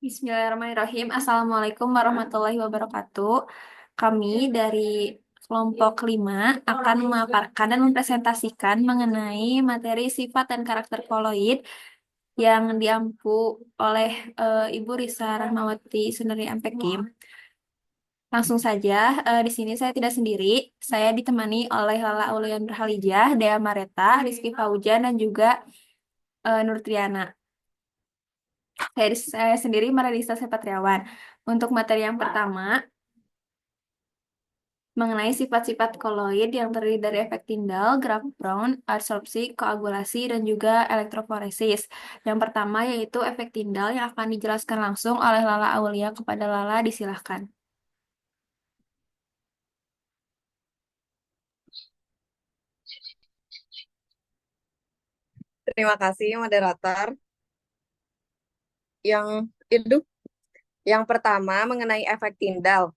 Bismillahirrahmanirrahim. Assalamualaikum warahmatullahi wabarakatuh. Kami dari kelompok 5 akan memaparkan dan mempresentasikan mengenai materi sifat dan karakter koloid yang diampu oleh Ibu Risa Rahmawati Sundari MPKIM. Langsung saja, di sini saya tidak sendiri. Saya ditemani oleh Lala Aulian Berhalijah, Dea Mareta, Rizky Fauzan, dan juga Nur Triana. Saya sendiri Maradisa Sepatriawan. Untuk materi yang pertama, mengenai sifat-sifat koloid yang terdiri dari efek Tyndall, graf Brown, adsorpsi, koagulasi, dan juga elektroforesis. Yang pertama yaitu efek Tyndall yang akan dijelaskan langsung oleh Lala Aulia. Kepada Lala, disilahkan. Terima kasih, moderator. Yang itu, yang pertama mengenai efek Tyndall.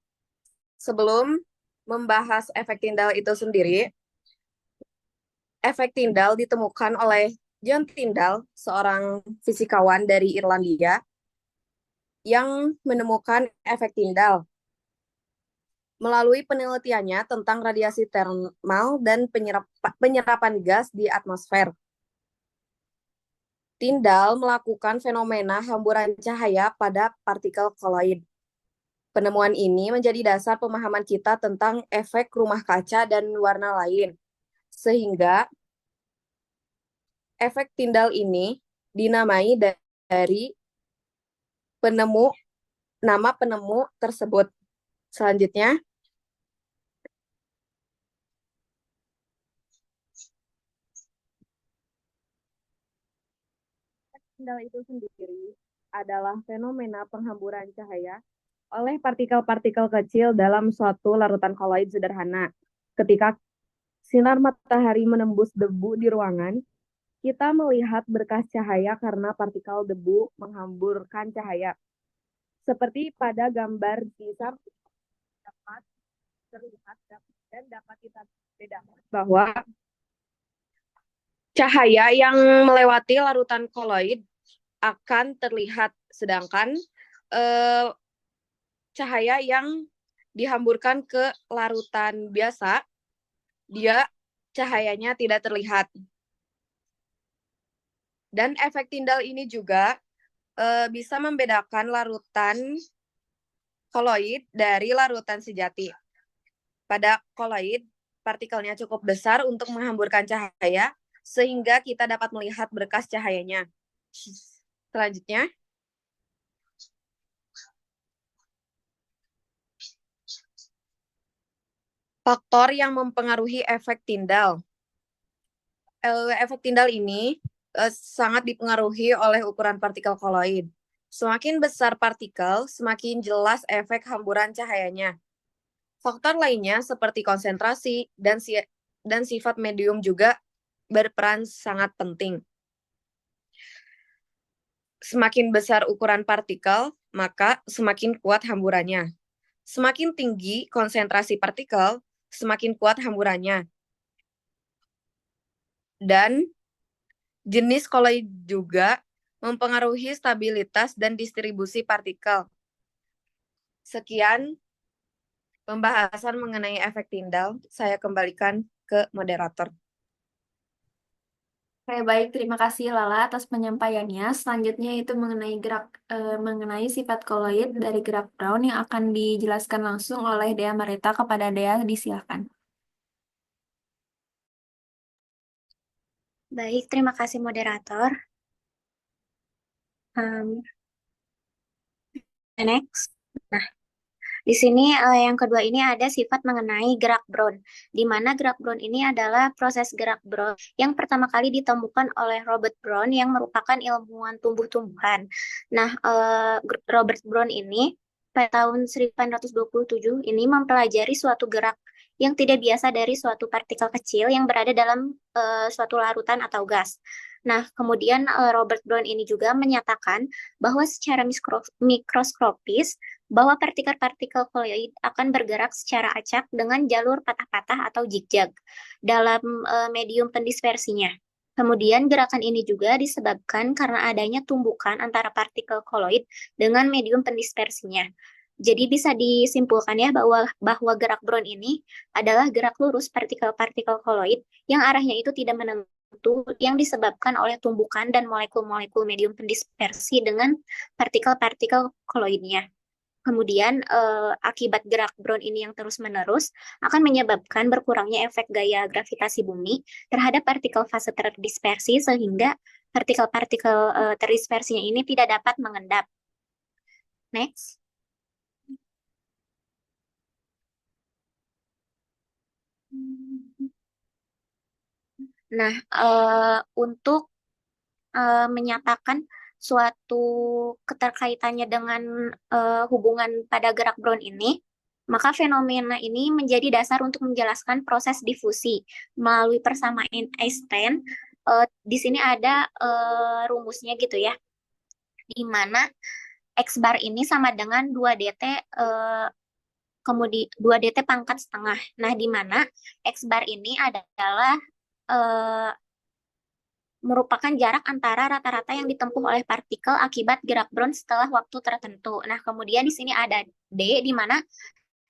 Sebelum membahas efek Tyndall itu sendiri, efek Tyndall ditemukan oleh John Tyndall, seorang fisikawan dari Irlandia, yang menemukan efek Tyndall melalui penelitiannya tentang radiasi termal dan penyerapan gas di atmosfer. Tyndall melakukan fenomena hamburan cahaya pada partikel koloid. Penemuan ini menjadi dasar pemahaman kita tentang efek rumah kaca dan warna lain. Sehingga efek Tyndall ini dinamai dari penemu nama penemu tersebut. Selanjutnya, efek Tyndall itu sendiri adalah fenomena penghamburan cahaya oleh partikel-partikel kecil dalam suatu larutan koloid sederhana. Ketika sinar matahari menembus debu di ruangan, kita melihat berkas cahaya karena partikel debu menghamburkan cahaya. Seperti pada gambar di samping dapat terlihat dan dapat kita bedakan bahwa cahaya yang melewati larutan koloid akan terlihat, sedangkan eh, cahaya yang dihamburkan ke larutan biasa, dia cahayanya tidak terlihat. Dan efek Tyndall ini juga bisa membedakan larutan koloid dari larutan sejati. Pada koloid, partikelnya cukup besar untuk menghamburkan cahaya, sehingga kita dapat melihat berkas cahayanya. Selanjutnya, faktor yang mempengaruhi efek Tyndall. Efek Tyndall ini sangat dipengaruhi oleh ukuran partikel koloid. Semakin besar partikel, semakin jelas efek hamburan cahayanya. Faktor lainnya seperti konsentrasi dan sifat medium juga berperan sangat penting. Semakin besar ukuran partikel, maka semakin kuat hamburannya. Semakin tinggi konsentrasi partikel, semakin kuat hamburannya. Dan jenis koloid juga mempengaruhi stabilitas dan distribusi partikel. Sekian pembahasan mengenai efek Tyndall. Saya kembalikan ke moderator. Oke, baik, terima kasih Lala atas penyampaiannya. Selanjutnya itu mengenai sifat koloid dari graf Brown yang akan dijelaskan langsung oleh Dea Marita. Kepada Dea, disilakan. Baik, terima kasih moderator. Next. Nah, di sini yang kedua ini ada sifat mengenai gerak Brown, di mana gerak Brown ini adalah proses gerak Brown yang pertama kali ditemukan oleh Robert Brown yang merupakan ilmuwan tumbuh-tumbuhan. Nah, Robert Brown ini pada tahun 1827 ini mempelajari suatu gerak yang tidak biasa dari suatu partikel kecil yang berada dalam suatu larutan atau gas. Nah, kemudian Robert Brown ini juga menyatakan bahwa secara mikroskopis bahwa partikel-partikel koloid akan bergerak secara acak dengan jalur patah-patah atau zigzag dalam medium pendispersinya. Kemudian gerakan ini juga disebabkan karena adanya tumbukan antara partikel koloid dengan medium pendispersinya. Jadi bisa disimpulkan ya bahwa gerak Brown ini adalah gerak lurus partikel-partikel koloid yang arahnya itu tidak menentu yang disebabkan oleh tumbukan dan molekul-molekul medium pendispersi dengan partikel-partikel koloidnya. Kemudian akibat gerak Brown ini yang terus-menerus akan menyebabkan berkurangnya efek gaya gravitasi bumi terhadap partikel fase terdispersi sehingga partikel-partikel terdispersinya ini tidak dapat mengendap. Next. Nah, untuk menyatakan suatu keterkaitannya dengan hubungan pada gerak Brown ini, maka fenomena ini menjadi dasar untuk menjelaskan proses difusi melalui persamaan Einstein. Di sini ada rumusnya gitu ya, di mana X bar ini sama dengan 2 dt kemudian 2 dt pangkat setengah. Nah, di mana X bar ini adalah eh, merupakan jarak antara rata-rata yang ditempuh oleh partikel akibat gerak Brown setelah waktu tertentu. Nah, kemudian di sini ada D, di mana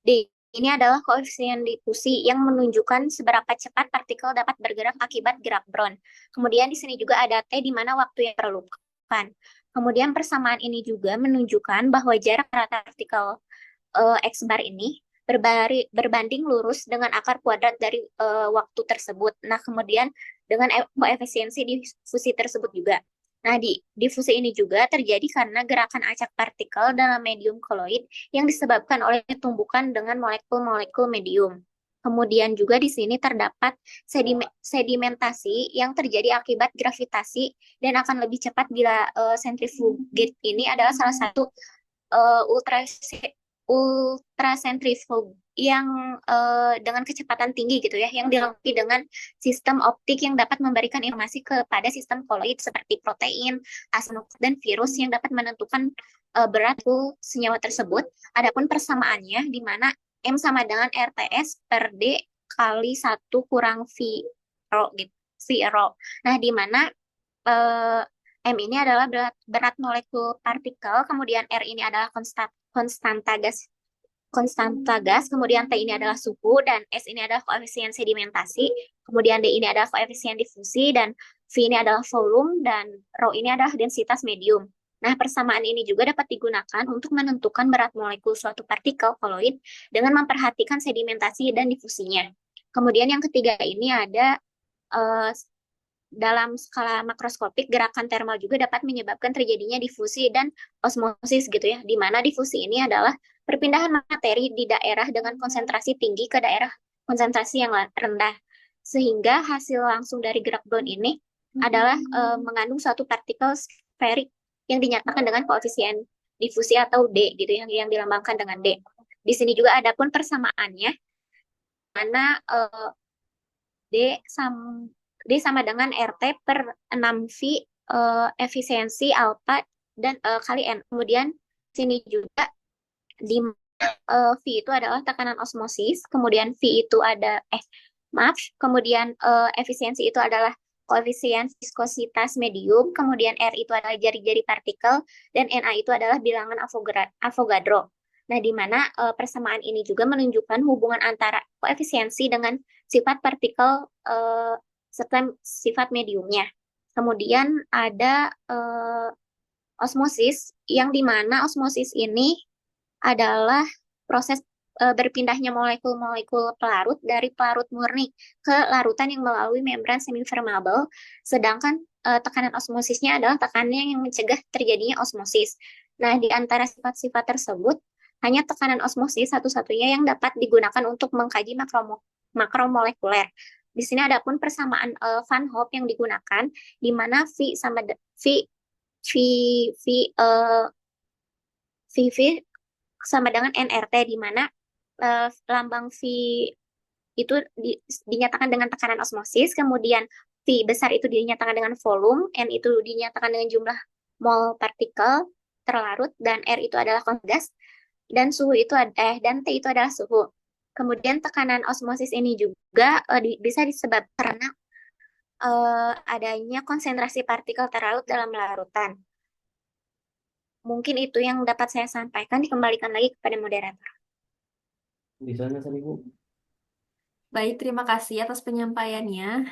D ini adalah koefisien difusi yang menunjukkan seberapa cepat partikel dapat bergerak akibat gerak Brown. Kemudian di sini juga ada T, di mana waktu yang diperlukan. Kemudian persamaan ini juga menunjukkan bahwa jarak rata partikel X bar ini berbanding lurus dengan akar kuadrat dari waktu tersebut. Nah, kemudian dengan koefisiensi difusi tersebut juga. Nah, di difusi ini juga terjadi karena gerakan acak partikel dalam medium koloid yang disebabkan oleh tumbukan dengan molekul-molekul medium. Kemudian juga di sini terdapat sedimentasi yang terjadi akibat gravitasi dan akan lebih cepat bila centrifuge ini adalah salah satu ultra ultrasentrifug yang dengan kecepatan tinggi gitu ya, yang dilengkapi dengan sistem optik yang dapat memberikan informasi kepada sistem koloid seperti protein, asam nukleik, dan virus yang dapat menentukan berat senyawa tersebut. Adapun persamaannya di mana M sama dengan RTS per D kali 1 kurang V rho gitu, V rho. Nah, di mana eh, M ini adalah berat molekul partikel, kemudian R ini adalah konstanta gas, kemudian T ini adalah suhu, dan S ini adalah koefisien sedimentasi, kemudian D ini adalah koefisien difusi, dan V ini adalah volume, dan rho ini adalah densitas medium. Nah, persamaan ini juga dapat digunakan untuk menentukan berat molekul suatu partikel koloid dengan memperhatikan sedimentasi dan difusinya. Kemudian yang ketiga ini ada uh, dalam skala makroskopik, gerakan termal juga dapat menyebabkan terjadinya difusi dan osmosis gitu ya, di mana difusi ini adalah perpindahan materi di daerah dengan konsentrasi tinggi ke daerah konsentrasi yang rendah. Sehingga hasil langsung dari gerak Brown ini adalah mengandung suatu partikel sferik yang dinyatakan dengan koefisien difusi atau D gitu yang dilambangkan dengan D. Di sini juga ada pun persamaannya, mana D sama D sama dengan RT per 6V efisiensi alfa dan kali N. Kemudian sini juga di V itu adalah tekanan osmosis, kemudian V itu ada maaf, kemudian efisiensi itu adalah koefisien viskositas medium, kemudian R itu adalah jari-jari partikel, dan Na itu adalah bilangan Avogadro. Nah, di mana persamaan ini juga menunjukkan hubungan antara koefisiensi dengan sifat partikel serta sifat mediumnya. Kemudian ada osmosis, yang dimana osmosis ini adalah proses berpindahnya molekul-molekul pelarut dari pelarut murni ke larutan yang melalui membran semipermeable, sedangkan tekanan osmosisnya adalah tekanan yang mencegah terjadinya osmosis. Nah, di antara sifat-sifat tersebut, hanya tekanan osmosis satu-satunya yang dapat digunakan untuk mengkaji makromolekuler. Di sini ada pun persamaan Van Hoff yang digunakan, di mana V sama V V V V sama dengan nRT, di mana lambang V itu dinyatakan dengan tekanan osmosis, kemudian V besar itu dinyatakan dengan volume, N itu dinyatakan dengan jumlah mol partikel terlarut, dan R itu adalah gas, dan suhu itu dan T itu adalah suhu. Kemudian tekanan osmosis ini juga bisa disebabkan karena adanya konsentrasi partikel terlarut dalam larutan. Mungkin itu yang dapat saya sampaikan, dikembalikan lagi kepada moderator. Di sana tadi Bu. Baik, terima kasih atas penyampaiannya.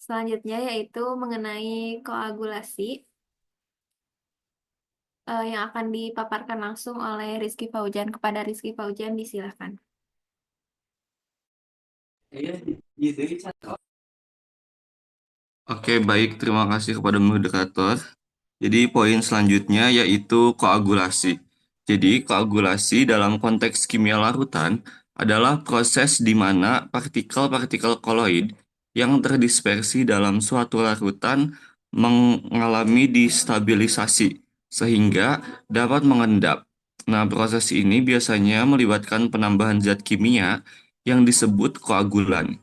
Selanjutnya yaitu mengenai koagulasi yang akan dipaparkan langsung oleh Rizky Faujan. Kepada Rizky Faujan, disilakan. Oke, baik. Terima kasih kepada moderator. Jadi poin selanjutnya yaitu koagulasi. Jadi koagulasi dalam konteks kimia larutan adalah proses di mana partikel-partikel koloid yang terdispersi dalam suatu larutan mengalami destabilisasi sehingga dapat mengendap. Nah, proses ini biasanya melibatkan penambahan zat kimia yang disebut koagulan.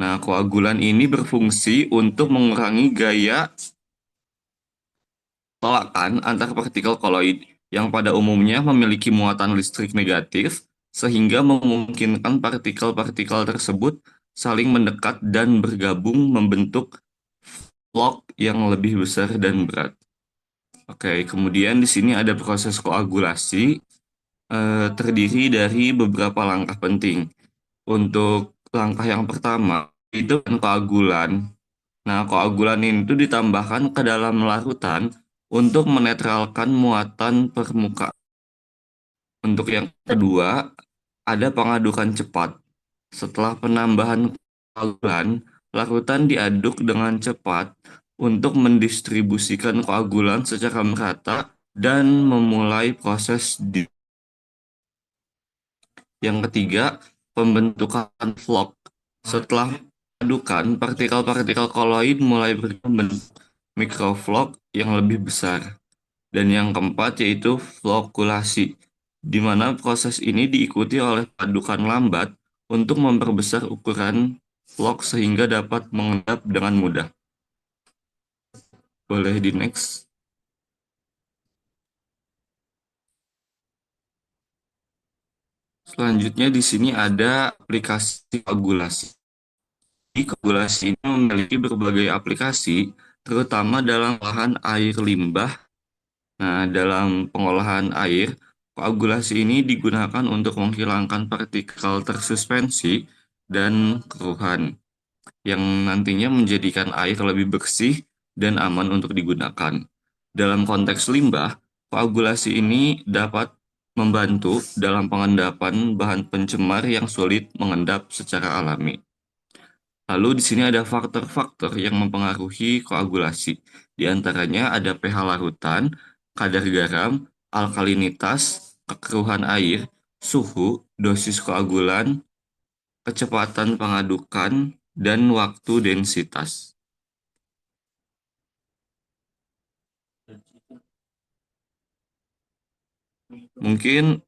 Nah, koagulan ini berfungsi untuk mengurangi gaya tolakan antar partikel koloid yang pada umumnya memiliki muatan listrik negatif sehingga memungkinkan partikel-partikel tersebut saling mendekat dan bergabung membentuk vlog yang lebih besar dan berat. Oke, kemudian di sini ada proses koagulasi terdiri dari beberapa langkah penting. Untuk langkah yang pertama itu kan koagulan. Nah, koagulan itu ditambahkan ke dalam larutan untuk menetralkan muatan permukaan. Untuk yang kedua, ada pengadukan cepat. Setelah penambahan koagulan, larutan diaduk dengan cepat untuk mendistribusikan koagulan secara merata dan memulai proses di. Yang ketiga, pembentukan vlog. Setelah adukan, partikel-partikel koloid mulai berbentuk mikrovlog yang lebih besar. Dan yang keempat yaitu flokulasi, di mana proses ini diikuti oleh padukan lambat untuk memperbesar ukuran vlog sehingga dapat mengendap dengan mudah. Boleh di next. Selanjutnya di sini ada aplikasi koagulasi. Koagulasi ini memiliki berbagai aplikasi, terutama dalam olahan air limbah. Nah, dalam pengolahan air, koagulasi ini digunakan untuk menghilangkan partikel tersuspensi dan keruhan, yang nantinya menjadikan air lebih bersih dan aman untuk digunakan. Dalam konteks limbah, koagulasi ini dapat membantu dalam pengendapan bahan pencemar yang sulit mengendap secara alami. Lalu di sini ada faktor-faktor yang mempengaruhi koagulasi. Di antaranya ada pH larutan, kadar garam, alkalinitas, kekeruhan air, suhu, dosis koagulan, kecepatan pengadukan, dan waktu densitas. Mungkin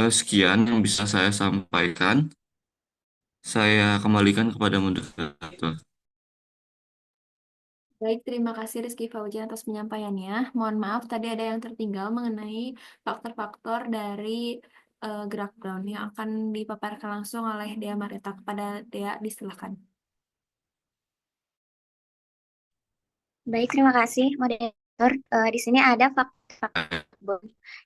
sekian yang bisa saya sampaikan. Saya kembalikan kepada moderator. Baik, terima kasih Rizky Faujan atas penyampaiannya. Mohon maaf, tadi ada yang tertinggal mengenai faktor-faktor dari gerak Brown yang akan dipaparkan langsung oleh Dea Marita. Kepada Dea, disilakan. Baik, terima kasih moderator. Di sini ada faktor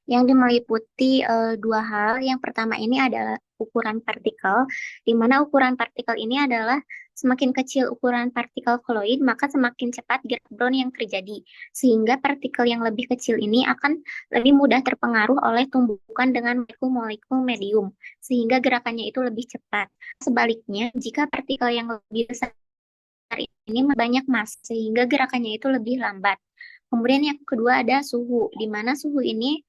yang meliputi dua hal. Yang pertama ini adalah ukuran partikel, di mana ukuran partikel ini adalah semakin kecil ukuran partikel koloid, maka semakin cepat gerak Brown yang terjadi. Sehingga partikel yang lebih kecil ini akan lebih mudah terpengaruh oleh tumbukan dengan molekul-molekul medium, sehingga gerakannya itu lebih cepat. Sebaliknya, jika partikel yang lebih besar ini banyak massa sehingga gerakannya itu lebih lambat. Kemudian yang kedua ada suhu, di mana suhu ini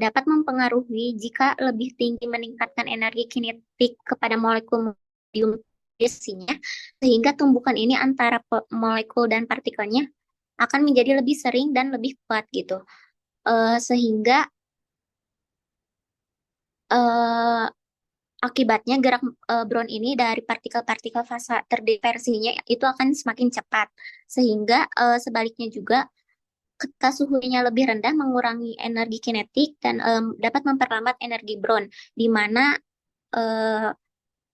dapat mempengaruhi jika lebih tinggi meningkatkan energi kinetik kepada molekul medium besinya, sehingga tumbukan ini antara molekul dan partikelnya akan menjadi lebih sering dan lebih kuat gitu. Sehingga akibatnya gerak Brown ini dari partikel-partikel fase terdispersinya itu akan semakin cepat. Sehingga sebaliknya juga ketika suhunya lebih rendah mengurangi energi kinetik dan dapat memperlambat energi Brown, di mana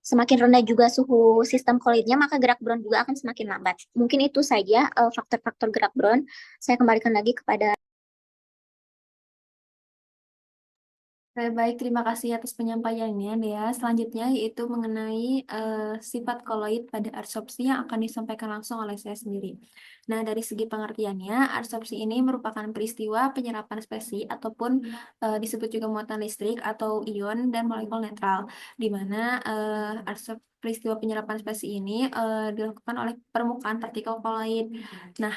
Semakin rendah juga suhu sistem koloidnya, maka gerak Brown juga akan semakin lambat. Mungkin itu saja faktor-faktor gerak Brown. Saya kembalikan lagi kepada. Baik, terima kasih atas penyampaiannya, Dea. Selanjutnya yaitu mengenai sifat koloid pada adsorpsi yang akan disampaikan langsung oleh saya sendiri. Nah, dari segi pengertiannya, adsorpsi ini merupakan peristiwa penyerapan spesi ataupun disebut juga muatan listrik atau ion dan molekul netral, di mana peristiwa penyerapan spesi ini dilakukan oleh permukaan partikel koloid. Nah,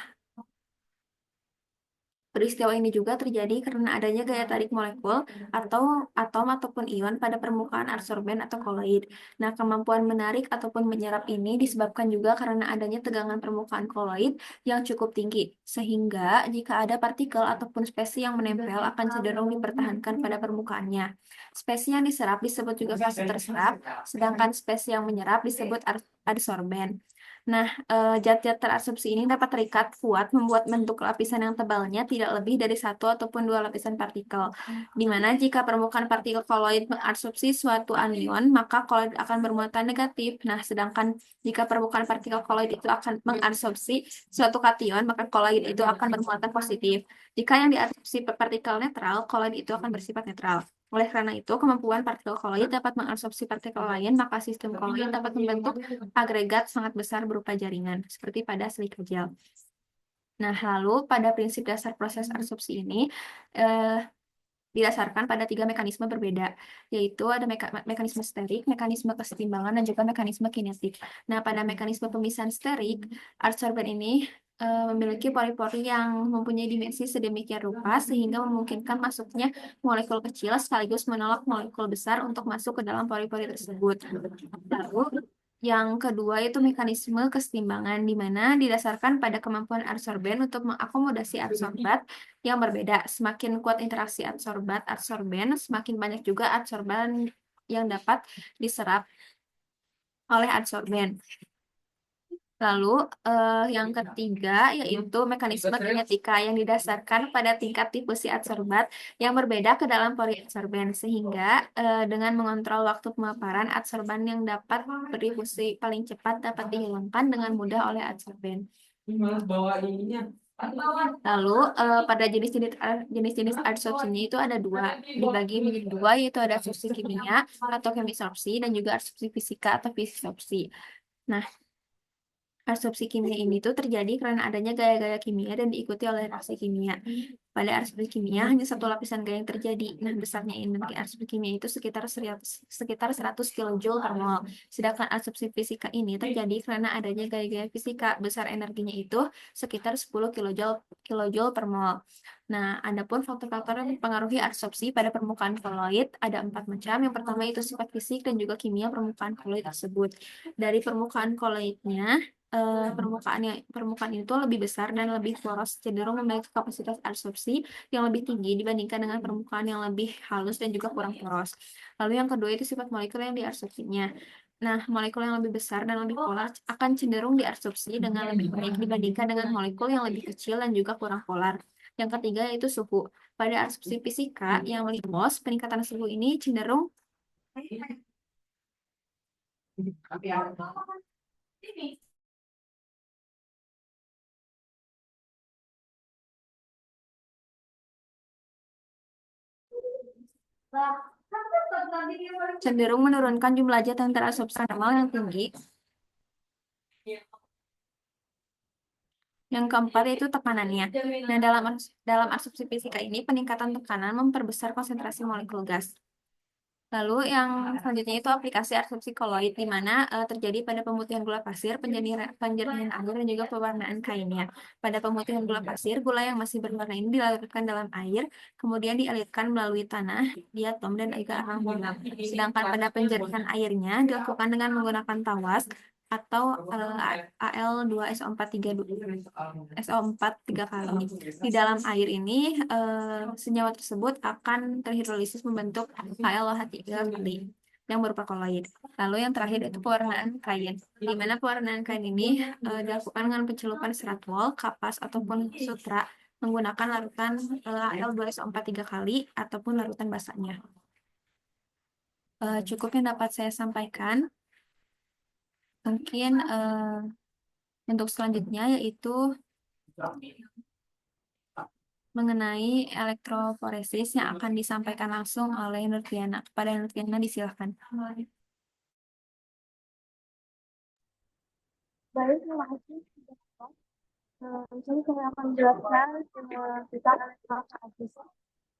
peristiwa ini juga terjadi karena adanya gaya tarik molekul atau atom ataupun ion pada permukaan adsorben atau koloid. Nah, kemampuan menarik ataupun menyerap ini disebabkan juga karena adanya tegangan permukaan koloid yang cukup tinggi, sehingga jika ada partikel ataupun spesi yang menempel akan cenderung dipertahankan pada permukaannya. Spesi yang diserap disebut juga fase terserap, sedangkan spesi yang menyerap disebut adsorben. Nah, zat-zat terabsorpsi ini dapat terikat kuat membuat bentuk lapisan yang tebalnya tidak lebih dari satu ataupun dua lapisan partikel. Di mana jika permukaan partikel koloid mengabsorpsi suatu anion, maka koloid akan bermuatan negatif. Nah, sedangkan jika permukaan partikel koloid itu akan mengabsorpsi suatu kation, maka koloid itu akan bermuatan positif. Jika yang diabsorpsi partikel netral, koloid itu akan bersifat netral. Oleh karena itu, kemampuan partikel koloid dapat mengabsorpsi partikel lain, maka sistem koloid dapat membentuk agregat sangat besar berupa jaringan, seperti pada silika gel. Nah, lalu pada prinsip dasar proses adsorpsi ini didasarkan pada tiga mekanisme berbeda, yaitu ada mekanisme sterik, mekanisme kesetimbangan, dan juga mekanisme kinetik. Nah, pada mekanisme pemisahan sterik, adsorben ini memiliki pori-pori yang mempunyai dimensi sedemikian rupa sehingga memungkinkan masuknya molekul kecil sekaligus menolak molekul besar untuk masuk ke dalam pori-pori tersebut. Lalu, yang kedua itu mekanisme kesetimbangan, di mana didasarkan pada kemampuan adsorben untuk mengakomodasi adsorbat yang berbeda. Semakin kuat interaksi adsorban, semakin banyak juga adsorban yang dapat diserap oleh adsorben. Lalu yang ketiga yaitu mekanisme kinetika yang didasarkan pada tingkat difusi adsorbat yang berbeda ke dalam pori adsorben, sehingga dengan mengontrol waktu pemaparan, adsorban yang dapat berdifusi paling cepat dapat dihilangkan dengan mudah oleh adsorben. Lalu pada jenis-jenis adsorpsinya itu ada dua, dibagi menjadi dua, yaitu ada adsorpsi kimia atau chemisorpsi dan juga adsorpsi fisika atau fisisorpsi. Nah, adsorpsi kimia ini tuh terjadi karena adanya gaya-gaya kimia dan diikuti oleh reaksi kimia. Pada adsorpsi kimia hanya satu lapisan gaya yang terjadi. Nah, besarnya energi adsorpsi kimia itu sekitar 100 kilojoule per mol. Sedangkan adsorpsi fisika ini terjadi karena adanya gaya-gaya fisika. Besar energinya itu sekitar 10 kilojoule per mol. Nah, adapun faktor-faktor yang mempengaruhi adsorpsi pada permukaan koloid ada 4 macam. Yang pertama itu sifat fisik dan juga kimia permukaan koloid tersebut. Dari permukaan koloidnya, permukaan itu lebih besar dan lebih poros, cenderung memiliki kapasitas adsorpsi yang lebih tinggi dibandingkan dengan permukaan yang lebih halus dan juga kurang poros. Lalu yang kedua itu sifat molekul yang diadsorpsinya. Nah, molekul yang lebih besar dan lebih polar akan cenderung diadsorpsi dengan lebih baik dibandingkan dengan molekul yang lebih kecil dan juga kurang polar. Yang ketiga yaitu suhu. Pada adsorpsi fisika yang lebih luas, peningkatan suhu ini cenderung menurunkan jumlah zat yang terabsorpsi normal yang tinggi. Yang keempat yaitu tekanannya. Nah, dalam adsorpsi fisika ini peningkatan tekanan memperbesar konsentrasi molekul gas. Lalu yang selanjutnya itu aplikasi adsorpsi koloid, di mana terjadi pada pemutihan gula pasir, penjernihan air, dan juga pewarnaan kainnya. Pada pemutihan gula pasir, gula yang masih berwarna ini dilarutkan dalam air, kemudian dialirkan melalui tanah, diatom, dan juga arang bulan. Sedangkan pada penjernihan airnya dilakukan dengan menggunakan tawas atau Al2SO4 tiga kali. Di dalam air ini senyawa tersebut akan terhidrolisis membentuk KLOH3 kali yang berupa koloid. Lalu yang terakhir itu pewarnaan kain. Di mana pewarnaan kain ini dilakukan dengan pencelupan serat wol, kapas ataupun sutra menggunakan larutan Al2SO4 tiga kali ataupun larutan basahnya. Cukup yang dapat saya sampaikan. Mungkin untuk selanjutnya yaitu mengenai elektroforesis yang akan disampaikan langsung oleh Nurdiana. Kepada Nurdiana disilahkan. Baik, terima kasih. Jadi saya akan menjelaskan tentang elektroforesis.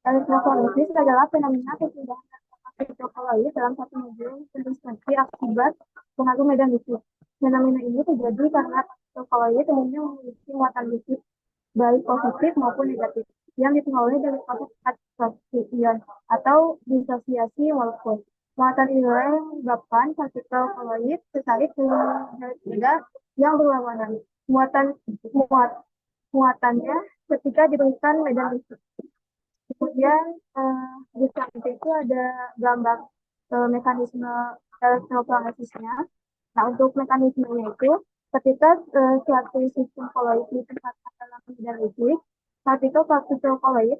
Elektroforesis adalah fenomena perubahan elektrokaloid dalam satu medium substansi akibat pengaruh medan listrik. Fenomena ini terjadi karena elektrokaloid umumnya memiliki muatan listrik baik positif maupun negatif yang dipengaruhi dari proses adsorpsi ion atau disosiasi molekul. Muatan inilah yang menyebabkan partikel koloid tertarik ke benda yang berlawanan. Muatannya ketika diberikan medan listrik. Kemudian di samping itu ada gambar mekanisme elektrofluoresesnya. Nah, untuk mekanismenya itu, ketika suatu sistem koloid ditempatkan dalam medan listrik, partikel koloid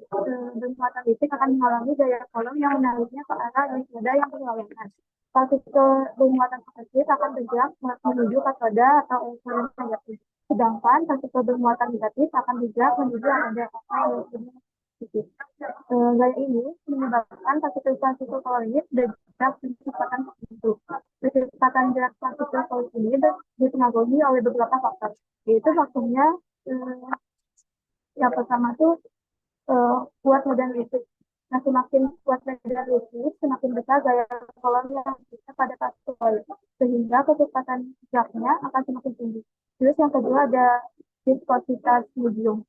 bermuatan listrik akan mengalami gaya kolom yang menariknya ke arah daripada yang berlawanan. Partikel bermuatan positif akan bergerak menuju katoda atau elektron negatif. Sedangkan partikel bermuatan negatif akan bergerak menuju anoda atau elektron positif. Gaya ini menyebabkan partikel-partikel koloid bergerak kecepatan tertentu. Kecepatan gerak partikel koloid ini dipengaruhi oleh beberapa faktor, yaitu faktornya yang pertama tuh kuat medan listrik. Nah, semakin kuat medan listrik, semakin besar gaya kolom yang ada pada partikel koloid, sehingga kecepatan geraknya akan semakin tinggi. Terus yang kedua ada viskositas medium.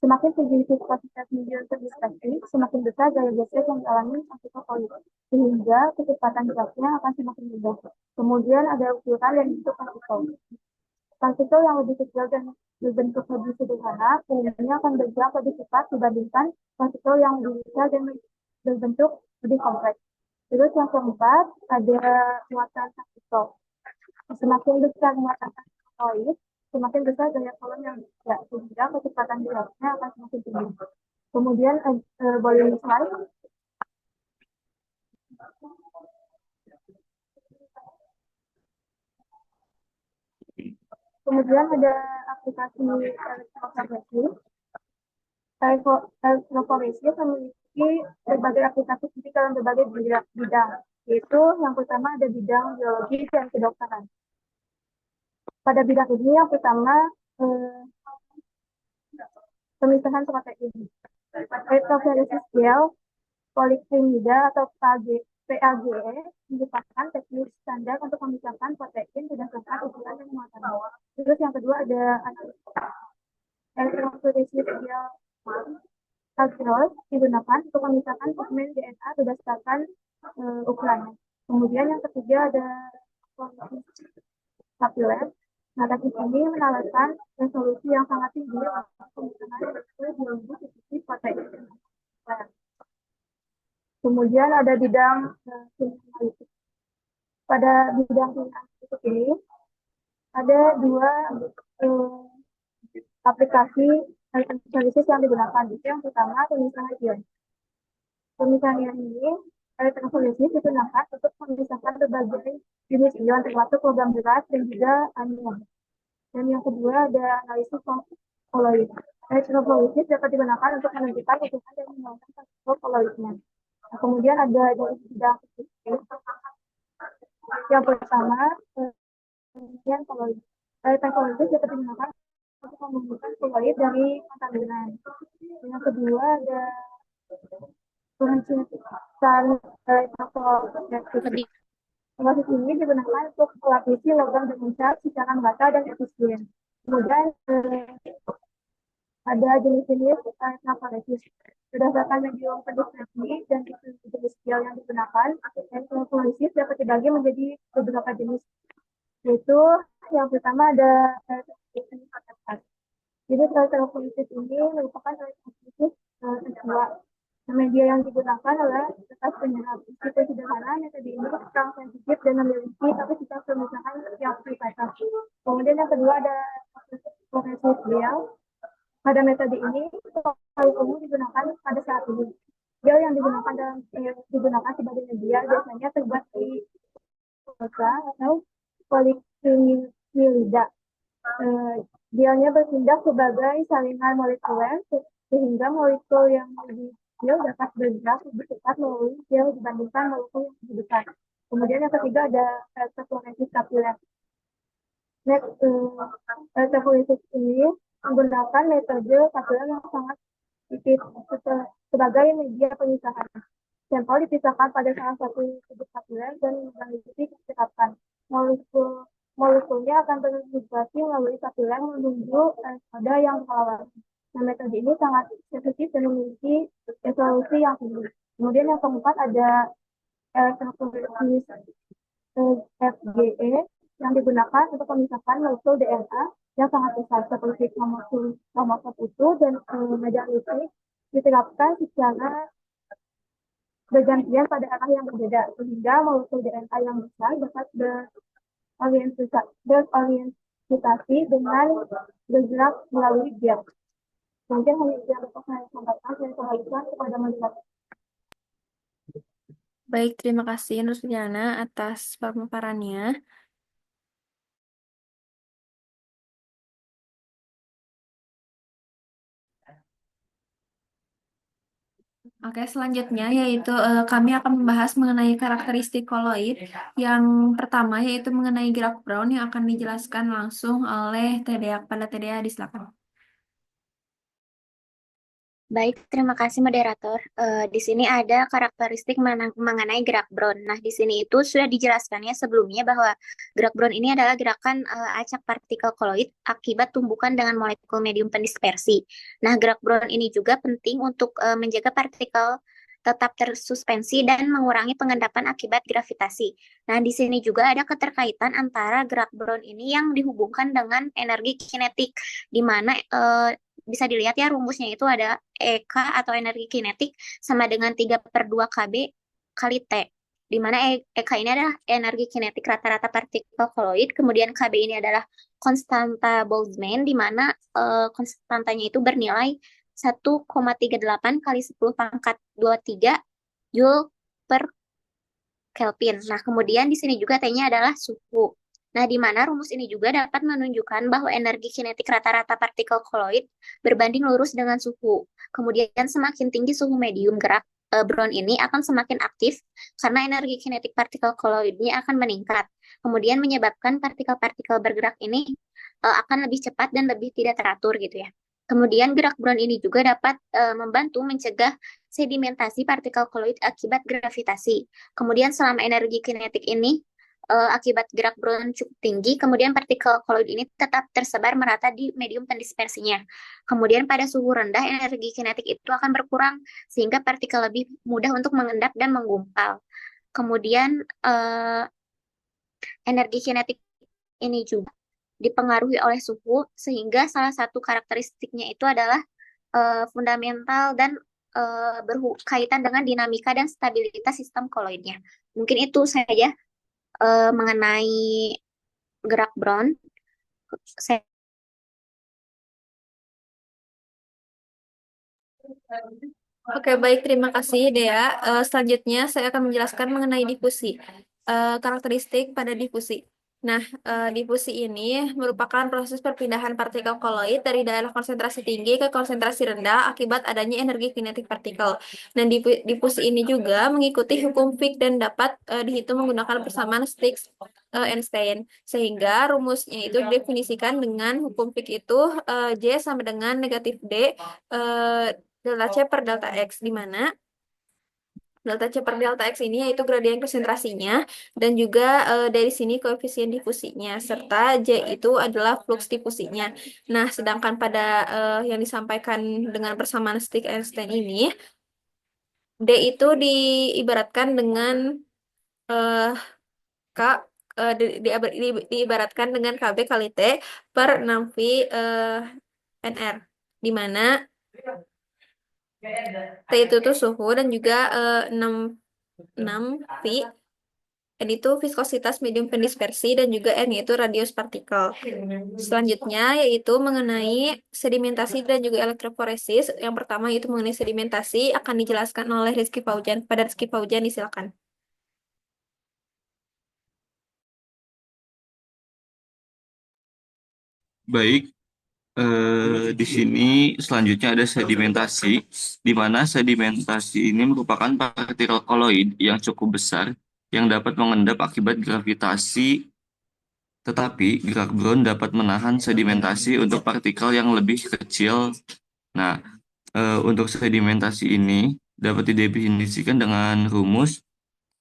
Semakin tinggi viskositas medium terdeteksi, semakin besar gaya gesek yang dialami partikel koloid, sehingga kecepatan geraknya akan semakin rendah. Kemudian ada ukuran dan bentuk partikel. Partikel yang lebih kecil dan berbentuk lebih sederhana umumnya akan bergerak lebih cepat dibandingkan partikel yang lebih besar dan berbentuk lebih kompleks. Terus yang keempat ada muatan partikel. Semakin besar muatan partikel, semakin besar gaya kolom yang tidak, sehingga kecepatan geraknya akan semakin tinggi. Kemudian boleh slide. Kemudian ada aplikasi elektroforesis. Elektroforesis memiliki berbagai aplikasi dalam berbagai bidang, yaitu yang pertama ada bidang biologi dan kedokteran. Pada bidang ini yang pertama pemisahan protein. Elektroforesis gel poliklimida atau PAGE merupakan teknik standar untuk memisahkan protein berdasarkan ukuran dan muatan. Terus yang kedua ada elektroforesis gel Agros digunakan untuk memisahkan fragmen DNA berdasarkan ukurannya. Kemudian yang ketiga ada kapiler. Nah, teknik ini menawarkan resolusi yang sangat tinggi untuk pemisahan biologi seperti protein. Kemudian ada bidang analitik. Pada bidang analitik ini ada dua aplikasi elektroforesis yang digunakan. Itu yang pertama pemisahan ion. Pemisahan ion ini elektroforesis digunakan untuk memisahkan berbagai jenis ion termasuk logam berat dan juga anion. Dan yang kedua ada analisis koloid. Elektroforesis dapat digunakan untuk menentukan ukuran dan menentukan partikel koloidnya. Nah, kemudian ada dari bidang yang pertama penelitian koloid. Elektroforesis dapat digunakan untuk menentukan koloid dari kontaminan. Yang kedua ada pengecekan elektroforesis. Proses ini digunakan untuk melapisi logam bermuncak secara merata dan efisien. Kemudian ada jenis-jenis elektroforesis. Berdasarkan medium pendiskripsi dan jenis gel yang digunakan, elektroforesis dapat dibagi menjadi beberapa jenis. Yaitu yang pertama ada elektroforesis. Jadi elektroforesis ini merupakan elektroforesis kedua. Media yang digunakan adalah kertas penyerap. Meskipun sederhana, metode ini kurang sensitif dan memiliki kapasitas pemisahan yang terbatas. Kemudian yang kedua ada foresis gel. Pada metode ini, paling umum digunakan pada saat ini. Gel yang digunakan sebagai media biasanya terbuat dari glukosa atau Milida. Gelnya bertindak sebagai salinan molekuler sehingga molekul yang lebih kecil dapat bergerak lebih cepat melalui gel dibandingkan molekul yang lebih besar. Kemudian yang ketiga ada elektrofloresis kapiler. Elektrofloresis ini menggunakan metode kapiler yang sangat tipis sebagai media pemisahan. Sampel dipisahkan pada salah satu sudut kapiler dan meneliti kecepatan. Molekulnya akan bermigrasi melalui kapiler menuju pada yang berlawanan. Nah, metode ini sangat sensitif dan memiliki resolusi yang tinggi. Kemudian yang keempat ada elektroforesis FGE yang digunakan untuk memisahkan molekul DNA yang sangat besar seperti kromosom utuh dan medan lipid diterapkan secara bergantian pada arah yang berbeda sehingga molekul DNA yang besar dapat berorientasi dengan bergerak melalui gel. Mungkin hanya itu yang dapat saya sampaikan dan kembalikan kepada moderator. Baik, terima kasih Nur Suryana atas pemaparannya. Oke, selanjutnya yaitu kami akan membahas mengenai karakteristik koloid. Yang pertama yaitu mengenai gerak Brown yang akan dijelaskan langsung oleh TDA. Pada TDA, silakan. Baik, terima kasih moderator. Di sini ada karakteristik mengenai gerak Brown. Nah, di sini itu sudah dijelaskannya sebelumnya bahwa gerak Brown ini adalah gerakan acak partikel koloid akibat tumbukan dengan molekul medium pendispersi. Nah, gerak Brown ini juga penting untuk menjaga partikel tetap tersuspensi dan mengurangi pengendapan akibat gravitasi. Nah, di sini juga ada keterkaitan antara gerak Brown ini yang dihubungkan dengan energi kinetik, di mana bisa dilihat ya rumusnya itu ada EK atau energi kinetik sama dengan 3/2 KB kali T. Di mana EK ini adalah energi kinetik rata-rata partikel koloid, kemudian KB ini adalah konstanta Boltzmann, di mana konstantanya itu bernilai 1,38 kali 10 pangkat 23 Joule per Kelvin. Nah, kemudian di sini juga T-nya adalah suhu. Nah, di mana rumus ini juga dapat menunjukkan bahwa energi kinetik rata-rata partikel koloid berbanding lurus dengan suhu. Kemudian semakin tinggi suhu medium gerak Brown ini akan semakin aktif karena energi kinetik partikel koloidnya akan meningkat. Kemudian menyebabkan partikel-partikel bergerak ini akan lebih cepat dan lebih tidak teratur gitu ya. Kemudian gerak Brown ini juga dapat membantu mencegah sedimentasi partikel koloid akibat gravitasi. Kemudian selama energi kinetik ini akibat gerak Brown cukup tinggi, kemudian partikel koloid ini tetap tersebar merata di medium pendispersinya. Kemudian pada suhu rendah energi kinetik itu akan berkurang sehingga partikel lebih mudah untuk mengendap dan menggumpal. Kemudian energi kinetik ini juga dipengaruhi oleh suhu sehingga salah satu karakteristiknya itu adalah fundamental dan berkaitan dengan dinamika dan stabilitas sistem koloidnya. Mungkin itu saja mengenai gerak Brown. Saya Oke, baik. Terima kasih, Dea. Selanjutnya, saya akan menjelaskan mengenai difusi. Karakteristik pada difusi. Nah, difusi ini merupakan proses perpindahan partikel koloid dari daerah konsentrasi tinggi ke konsentrasi rendah akibat adanya energi kinetik partikel. Dan difusi ini juga mengikuti hukum Fick dan dapat dihitung menggunakan persamaan Stokes-Einstein. Sehingga rumusnya itu didefinisikan dengan hukum Fick itu J sama dengan negatif D delta C per delta X, di mana delta C per delta X ini yaitu gradien konsentrasinya dan juga dari sini koefisien difusinya serta J itu adalah flux difusinya. Nah, sedangkan pada yang disampaikan dengan persamaan Stokes-Einstein ini D itu diibaratkan dengan eh, K diibaratkan dengan KB kali T per 6V NR, di mana T itu tuh suhu dan juga 6 V N itu viskositas medium pendispersi dan juga N yaitu radius partikel. Selanjutnya yaitu mengenai sedimentasi dan juga elektroforesis. Yang pertama yaitu mengenai sedimentasi akan dijelaskan oleh Rizky Paujan. Pada Rizky Paujan, silakan. Baik, di sini selanjutnya ada sedimentasi, di mana sedimentasi ini merupakan partikel koloid yang cukup besar yang dapat mengendap akibat gravitasi, tetapi gerak Brown dapat menahan sedimentasi untuk partikel yang lebih kecil. Nah, untuk sedimentasi ini dapat didefinisikan dengan rumus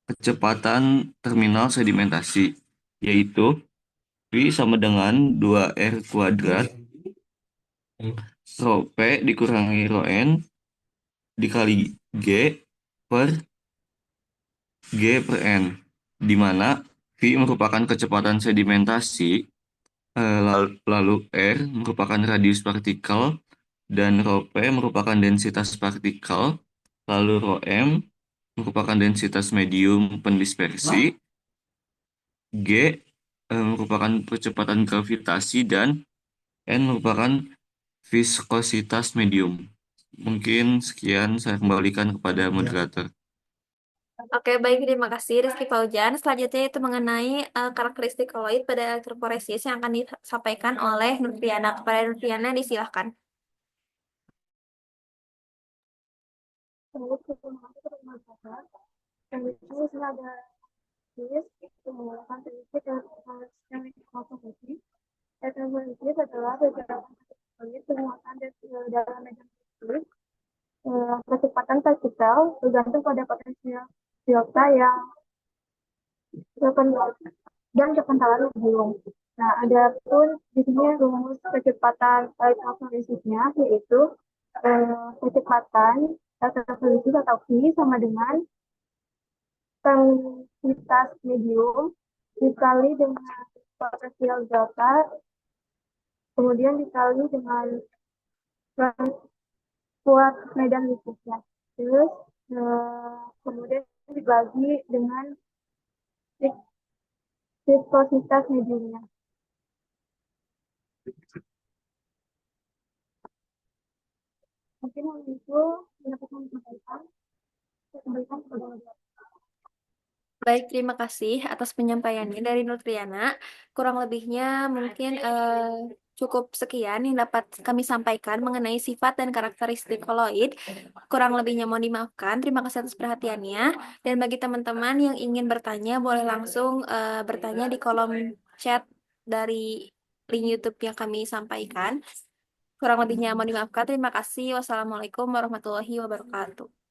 kecepatan terminal sedimentasi, yaitu V sama dengan 2R kuadrat rho P dikurangi rho N dikali G per G per N, di mana V merupakan kecepatan sedimentasi, lalu R merupakan radius partikel, dan rho P merupakan densitas partikel, lalu rho M merupakan densitas medium pendispersi, G merupakan kecepatan gravitasi, dan N merupakan viskositas medium. Mungkin sekian, saya kembalikan kepada moderator. Oke, baik. Terima kasih Rizky Paujan. Selanjutnya itu mengenai karakteristik koloid pada elektroforesis yang akan disampaikan oleh Nurfiana. Kepada Nurfiana, disilahkan. Terus kemudian bermanfaat. Dan itu sini ada tulis menggunakan prinsip dan sistem komposisi. Elektroforesis adalah beberapa kategori penguatan dalam medan listrik. Kecepatan partikel bergantung pada potensial delta yang dan kekentalan hubung. Nah, ada pun di sini rumus kecepatan elektroforesisnya yaitu kecepatan elektroforesis atau V sama dengan intensitas medium dikali dengan potensial delta, kemudian dikali dengan kuat medan listriknya. Terus kemudian dibagi dengan viskositas mediumnya. Mungkin hal itu dapat menyampaikan. Saya kembalikan kepada moderator. Baik, terima kasih atas penyampaiannya dari Nutriana. Kurang lebihnya mungkin cukup sekian yang dapat kami sampaikan mengenai sifat dan karakteristik koloid. Kurang lebihnya mohon dimaafkan. Terima kasih atas perhatiannya. Dan bagi teman-teman yang ingin bertanya, boleh langsung bertanya di kolom chat dari link YouTube yang kami sampaikan. Kurang lebihnya mohon dimaafkan. Terima kasih. Wassalamualaikum warahmatullahi wabarakatuh.